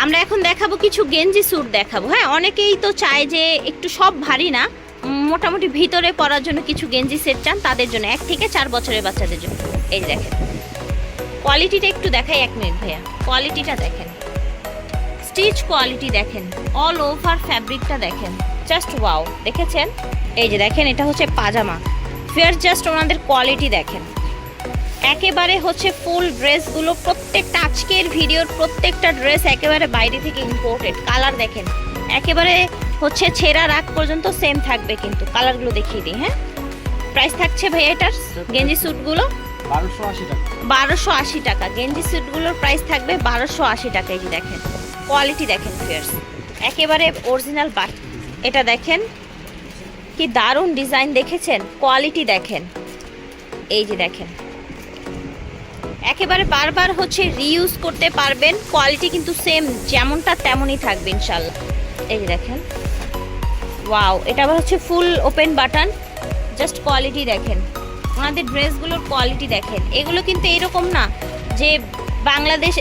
আমরা এখন দেখাবো কিছু গেঞ্জি স্যুট দেখাবো। হ্যাঁ, অনেকেই তো চায় যে একটু সব ভারী না, মোটামুটি ভিতরে পরার জন্য কিছু গেঞ্জি সেট চান, তাদের জন্য 1 থেকে 4 বছরের বাচ্চাদের জন্য। এই যে দেখেন কোয়ালিটিটা একটু দেখাই, 1 মিনিট ভাইয়া। কোয়ালিটিটা দেখেন, স্টিচ কোয়ালিটি দেখেন, অল ওভার ফ্যাব্রিকটা দেখেন, জাস্ট ওয়াও। দেখেছেন? এই যে দেখেন, এটা হচ্ছে পাজামা। ফেয়ার জাস্ট ওনাদের কোয়ালিটি দেখেন, একেবারে হচ্ছে ফুল ড্রেসগুলো প্রত্যেকটা, আজকের ভিডিওর প্রত্যেকটা ড্রেস একেবারে বাইরে থেকে ইম্পোর্টেড। কালার দেখেন, একেবারে হচ্ছে ছেঁড়া রাগ পর্যন্ত সেম থাকবে, কিন্তু কালারগুলো দেখিয়ে দিই। হ্যাঁ, প্রাইস থাকছে ভাইয়া এটার গেঞ্জি স্যুটগুলো 1280 টাকা। 1280 টাকা গেঞ্জি স্যুটগুলোর প্রাইস থাকবে 1280 টাকা। এই যে দেখেন কোয়ালিটি দেখেন ফিয়ার্স, একেবারে অরিজিনাল বাট। এটা দেখেন কি দারুণ ডিজাইন, দেখেছেন? কোয়ালিটি দেখেন, এই যে দেখেন একেবারে বারবার হচ্ছে রিইউজ করতে পারবেন, কোয়ালিটি কিন্তু সেম যেমনটা তেমনই থাকবে ইনশাল্লাহ। এই যে দেখেন ওয়াও, এটা আবার হচ্ছে ফুল ওপেন বাটন। জাস্ট কোয়ালিটি দেখেন, ওনাদের ড্রেসগুলোর কোয়ালিটি দেখেন। এগুলো কিন্তু এরকম না যে বাংলাদেশ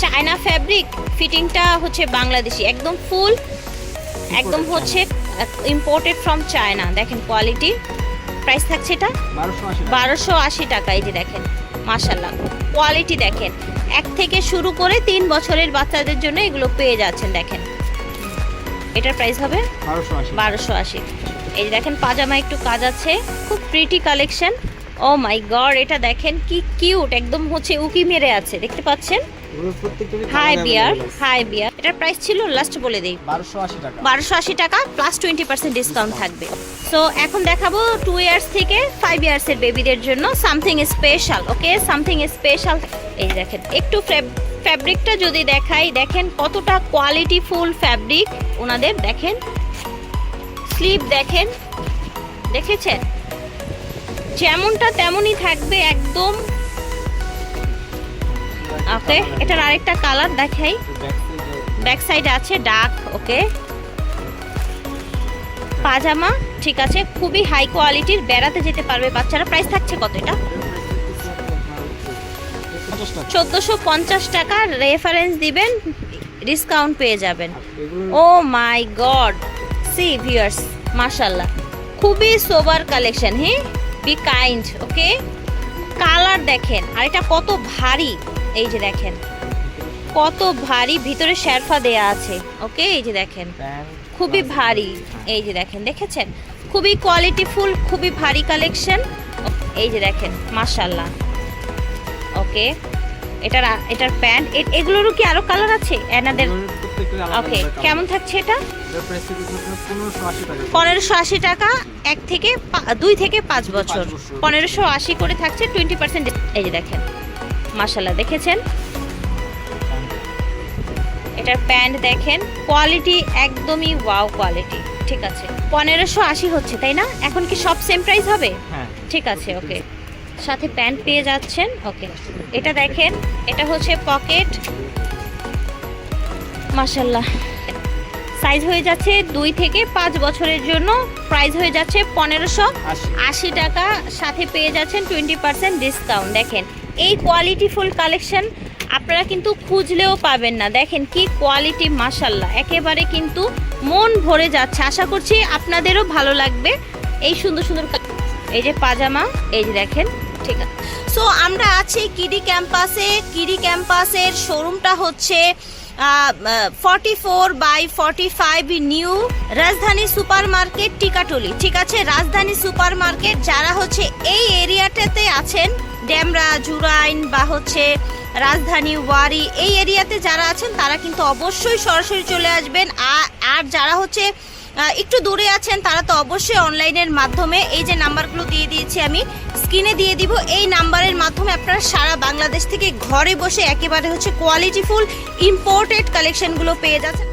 চায়না ফ্যাব্রিক, ফিটিংটা হচ্ছে বাংলাদেশি, একদম ফুল, একদম হচ্ছে ইম্পোর্টেড ফ্রম চায়না। দেখেন কোয়ালিটি, প্রাইস থাকছে এটা 1280 টাকা। এই যে দেখেন মাশাআল্লাহ, কোয়ালিটি দেখেন, 1 থেকে শুরু করে 3 বছরের বাচ্চাদের জন্য এগুলো পেয়ে যাচ্ছেন। দেখেন এটার প্রাইস হবে 1280। এই যে দেখেন পাজামা একটু কাজ আছে, খুব প্রিটি কালেকশন। ও মাই গড, এটা দেখেন কি কিউট, একদম হচ্ছে উকি মেরে আছে, দেখতে পাচ্ছেন? হাই বিয়ার, হাই বিয়ার। এটার প্রাইস ছিল লাস্ট বলে দেই 1280 টাকা প্লাস 20% ডিসকাউন্ট থাকবে। সো এখন দেখাবো 2 ইয়ার্স থেকে 5 ইয়ার্সের বেবিদের জন্য সামথিং স্পেশাল। ওকে, সামথিং স্পেশাল। এই দেখেন একটু ফ্যাব্রিকটা যদি দেখাই, দেখেন কতটা কোয়ালিটি ফুল ফ্যাব্রিক ওনাদের। দেখেন স্লিভ দেখেন, দেখেছেন? যেমনটা তেমনই থাকবে একদম। ওকে, এটার আরেকটা কালার দেখাই, ব্যাক সাইডে আছে ডার্ক। ওকে, পাজামা ঠিক আছে, খুবই হাই কোয়ালিটির, বেড়াতে যেতে পারবে বাচ্চারা। প্রাইস থাকছে কত এটা? 1450 টাকা। রেফারেন্স দিবেন, ডিসকাউন্ট পেয়ে যাবেন। ও মাই গড, সি ভিউয়ার্স, মাশাআল্লাহ, খুবই সোবার কালেকশন। হ্যাঁ, বি কাইন্ড। ওকে, কালার দেখেন, আর এটা কত ভারী। এই যে দেখেন কত ভারী, ভিতরে শেরফা দেয়া আছে। ওকে, এই যে দেখেন খুবই ভারী। এই যে দেখেন, দেখেছেন? খুবই কোয়ালিটিফুল, খুবই ভারী কালেকশন। এই যে দেখেন মাশাআল্লাহ। ওকে, এটার প্যান্ট, এগুলোরও কি আরো কালার আছে এনাদের? ওকে, কেমন থাকছে এটা? 1580 টাকা, 2 থেকে 5 বছর 1580 করে থাকছে, 20%। এই যে দেখেন মাশাআল্লাহ, দেখেছেন? এটার প্যান্ট দেখেন, কোয়ালিটি একদমই ওয়াও কোয়ালিটি। ঠিক আছে, 1580 হচ্ছে তাই না? এখন কি সব সেম প্রাইস হবে? ঠিক আছে, ওকে, সাথে প্যান্ট পেয়ে যাচ্ছেন। ওকে, এটা দেখেন, এটা হচ্ছে পকেট, মাশাআল্লাহ। সাইজ হয়ে যাচ্ছে 2 থেকে 5 বছরের জন্য, প্রাইস হয়ে যাচ্ছে 1580 টাকা, সাথে পেয়ে যাচ্ছেন 20% ডিসকাউন্ট। দেখেন এই কোয়ালিটিফুল কালেকশন আপনারা কিন্তু খুঁজলেও পাবেন না। দেখেন কি কোয়ালিটি, মাশাআল্লাহ, একেবারে কিন্তু মন ভরে যাচ্ছে। আশা করছি আপনাদেরও ভালো লাগবে এই সুন্দর সুন্দর। এই যে পাজামা, এই যে দেখেন। ঠিক আছে, সো আমরা আছি কিডি ক্যাম্পাসে। কিডি ক্যাম্পাসের শোরুমটা হচ্ছে 44/45 নিউ রাজধানী সুপার মার্কেট, টিকাটলি। ঠিক আছে, রাজধানী সুপার মার্কেট। যারা হচ্ছে এই এরিয়াটাতে আছেন, ডেমরা, জুরাইন বা হচ্ছে রাজধানী, ওয়ারি, এই এরিয়াতে যারা আছেন তারা কিন্তু অবশ্যই সরাসরি চলে আসবেন। আর যারা হচ্ছে একটু দূরে আছেন তারা তো অবশ্যই অনলাইনের মাধ্যমে, এই যে নাম্বারগুলো দিয়ে দিয়েছি আমি স্ক্রিনে দিয়ে দিব, এই নাম্বারের মাধ্যমে আপনারা সারা বাংলাদেশ থেকে ঘরে বসে একেবারে হচ্ছে কোয়ালিটিফুল ইম্পোর্টেড কালেকশনগুলো পেয়ে যাচ্ছেন।